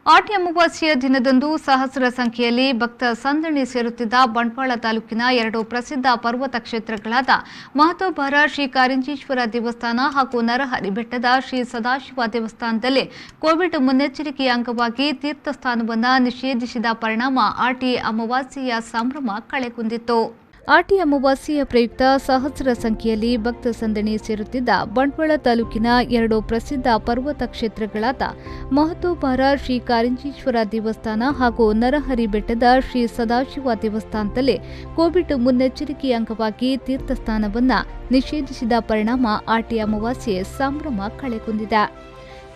ಆಟಿ ಅಮಾವಾಸ್ಯೆಯ ದಿನದಂದು ಸಹಸ್ರ ಸಂಖ್ಯೆಯಲ್ಲಿ ಭಕ್ತ ಸಂದಣಿ ಸೇರುತ್ತಿದ್ದ ಬಂಟ್ವಾಳ ತಾಲೂಕಿನ ಎರಡು ಪ್ರಸಿದ್ಧ ಪರ್ವತ ಕ್ಷೇತ್ರಗಳಾದ ಮಹತೋಬಾರ ಶ್ರೀ ಕಾರಿಂಜೇಶ್ವರ ದೇವಸ್ಥಾನ ಹಾಗೂ ನರಹರಿ ಬೆಟ್ಟದ ಶ್ರೀ ಸದಾಶಿವ ದೇವಸ್ಥಾನದಲ್ಲಿ ಕೋವಿಡ್ ಮುನ್ನೆಚ್ಚರಿಕೆಯ ಅಂಗವಾಗಿ ತೀರ್ಥಸ್ನಾನವನ್ನು ನಿಷೇಧಿಸಿದ ಪರಿಣಾಮ ಆಟಿ ಅಮಾವಾಸ್ಯೆಯ ಸಂಭ್ರಮ ಕಳೆಗುಂದಿತ್ತು. ಆಟಿ ಅಮಾವಾಸ್ಯೆಯ ಪ್ರಯುಕ್ತ ಸಹಸ್ರ ಸಂಖ್ಯೆಯಲ್ಲಿ ಭಕ್ತ ಸಂದಣಿ ಸೇರುತ್ತಿದ್ದ ಬಂಟ್ವಾಳ ತಾಲೂಕಿನ ಎರಡು ಪ್ರಸಿದ್ಧ ಪರ್ವತ ಕ್ಷೇತ್ರಗಳಾದ ಮಹತೋಬಾರ ಶ್ರೀ ಕಾರಿಂಜೇಶ್ವರ ದೇವಸ್ಥಾನ ಹಾಗೂ ನರಹರಿ ಬೆಟ್ಟದ ಶ್ರೀ ಸದಾಶಿವ ದೇವಸ್ಥಾನದಲ್ಲಿ ಕೋವಿಡ್ ಮುನ್ನೆಚ್ಚರಿಕೆಯ ಅಂಗವಾಗಿ ತೀರ್ಥಸ್ನಾನವನ್ನು ನಿಷೇಧಿಸಿದ ಪರಿಣಾಮ ಆಟಿ ಅಮಾವಾಸ್ಯೆ ಸಂಭ್ರಮ ಕಳೆಗುಂದಿದೆ.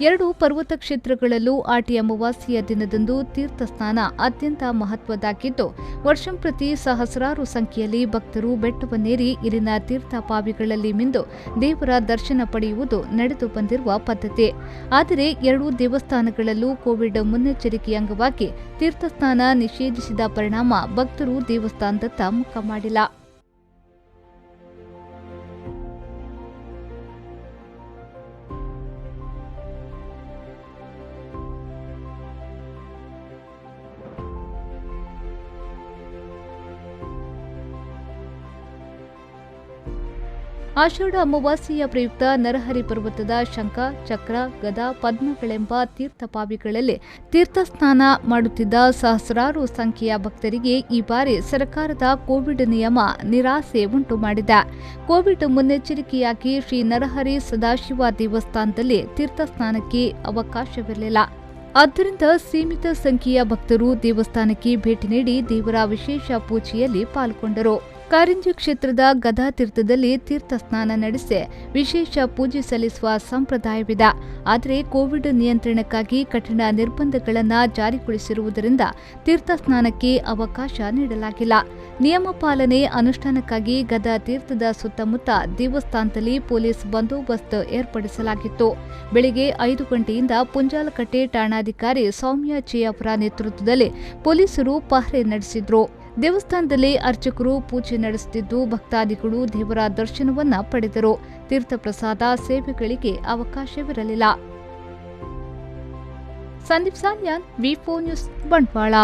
ಎರಡು ಪರ್ವತ ಕ್ಷೇತ್ರಗಳಲ್ಲೂ ಆಟಿ ಅಮಾವಾಸ್ಯೆಯ ದಿನದಂದು ತೀರ್ಥಸ್ನಾನ ಅತ್ಯಂತ ಮಹತ್ವದ್ದಾಗಿದ್ದು, ವರ್ಷಂಪ್ರತಿ ಸಹಸ್ರಾರು ಸಂಖ್ಯೆಯಲ್ಲಿ ಭಕ್ತರು ಬೆಟ್ಟವನ್ನೇರಿ ಇಲ್ಲಿನ ತೀರ್ಥಪಾವಿಗಳಲ್ಲಿ ಮಿಂದು ದೇವರ ದರ್ಶನ ಪಡೆಯುವುದು ನಡೆದು ಬಂದಿರುವ ಪದ್ಧತಿ. ಆದರೆ ಎರಡೂ ದೇವಸ್ಥಾನಗಳಲ್ಲೂ ಕೋವಿಡ್ ಮುನ್ನೆಚ್ಚರಿಕೆಯ ಅಂಗವಾಗಿ ತೀರ್ಥಸ್ನಾನ ನಿಷೇಧಿಸಿದ ಪರಿಣಾಮ ಭಕ್ತರು ದೇವಸ್ಥಾನದತ್ತ ಮುಖ ಮಾಡಿಲ್ಲ. ಆಷಾಢ ಅಮಾವಾಸ್ಯೆಯ ಪ್ರಯುಕ್ತ ನರಹರಿ ಪರ್ವತದ ಶಂಖ, ಚಕ್ರ, ಗದಾ, ಪದ್ಮಗಳೆಂಬ ತೀರ್ಥಪಾವಿಗಳಲ್ಲಿ ತೀರ್ಥಸ್ನಾನ ಮಾಡುತ್ತಿದ್ದ ಸಹಸ್ರಾರು ಸಂಖ್ಯೆಯ ಭಕ್ತರಿಗೆ ಈ ಬಾರಿ ಸರ್ಕಾರದ ಕೋವಿಡ್ ನಿಯಮ ನಿರಾಸೆ ಉಂಟು ಮಾಡಿದೆ. ಕೋವಿಡ್ ಮುನ್ನೆಚ್ಚರಿಕೆಯಾಗಿ ಶ್ರೀ ನರಹರಿ ಸದಾಶಿವ ದೇವಸ್ಥಾನದಲ್ಲಿ ತೀರ್ಥಸ್ನಾನಕ್ಕೆ ಅವಕಾಶವಿರಲಿಲ್ಲ. ಆದ್ದರಿಂದ ಸೀಮಿತ ಸಂಖ್ಯೆಯ ಭಕ್ತರು ದೇವಸ್ಥಾನಕ್ಕೆ ಭೇಟಿ ನೀಡಿ ದೇವರ ವಿಶೇಷ ಪೂಜೆಯಲ್ಲಿ ಪಾಲ್ಗೊಂಡರು. ಕಾರಿಂಜಿ ಕ್ಷೇತ್ರದ ಗದಾ ತೀರ್ಥದಲ್ಲಿ ತೀರ್ಥಸ್ನಾನ ನಡೆಸಿ ವಿಶೇಷ ಪೂಜೆ ಸಲ್ಲಿಸುವ ಸಂಪ್ರದಾಯವಿದೆ. ಆದರೆ ಕೋವಿಡ್ ನಿಯಂತ್ರಣಕ್ಕಾಗಿ ಕಠಿಣ ನಿರ್ಬಂಧಗಳನ್ನು ಜಾರಿಗೊಳಿಸಿರುವುದರಿಂದ ತೀರ್ಥಸ್ನಾನಕ್ಕೆ ಅವಕಾಶ ನೀಡಲಾಗಿಲ್ಲ. ನಿಯಮ ಪಾಲನೆ ಅನುಷ್ಠಾನಕ್ಕಾಗಿ ಗದಾ ತೀರ್ಥದ ಸುತ್ತಮುತ್ತ ದೇವಸ್ಥಾನದಲ್ಲಿ ಪೊಲೀಸ್ ಬಂದೋಬಸ್ತ್ ಏರ್ಪಡಿಸಲಾಗಿತ್ತು. ಬೆಳಗ್ಗೆ 5 ಗಂಟೆಯಿಂದ ಪುಂಜಾಲಕಟ್ಟೆ ಠಾಣಾಧಿಕಾರಿ ಸೌಮ್ಯ ಚೆ ಅವರ ನೇತೃತ್ವದಲ್ಲಿ ಪೊಲೀಸರು ಪಹರೆ ನಡೆಸಿದ್ರು. ದೇವಸ್ಥಾನದಲ್ಲಿ ಅರ್ಚಕರು ಪೂಜೆ ನಡೆಸುತ್ತಿದ್ದು, ಭಕ್ತಾದಿಗಳು ದೇವರ ದರ್ಶನವನ್ನ ಪಡೆದರು. ತೀರ್ಥಪ್ರಸಾದ ಸೇವೆಗಳಿಗೆ ಅವಕಾಶವಿರಲಿಲ್ಲ. ಸಂದೀಪ್ ಸಾಲ್ಯಾನ್, ವಿ4 ನ್ಯೂಸ್, ಬಂಟ್ವಾಳ.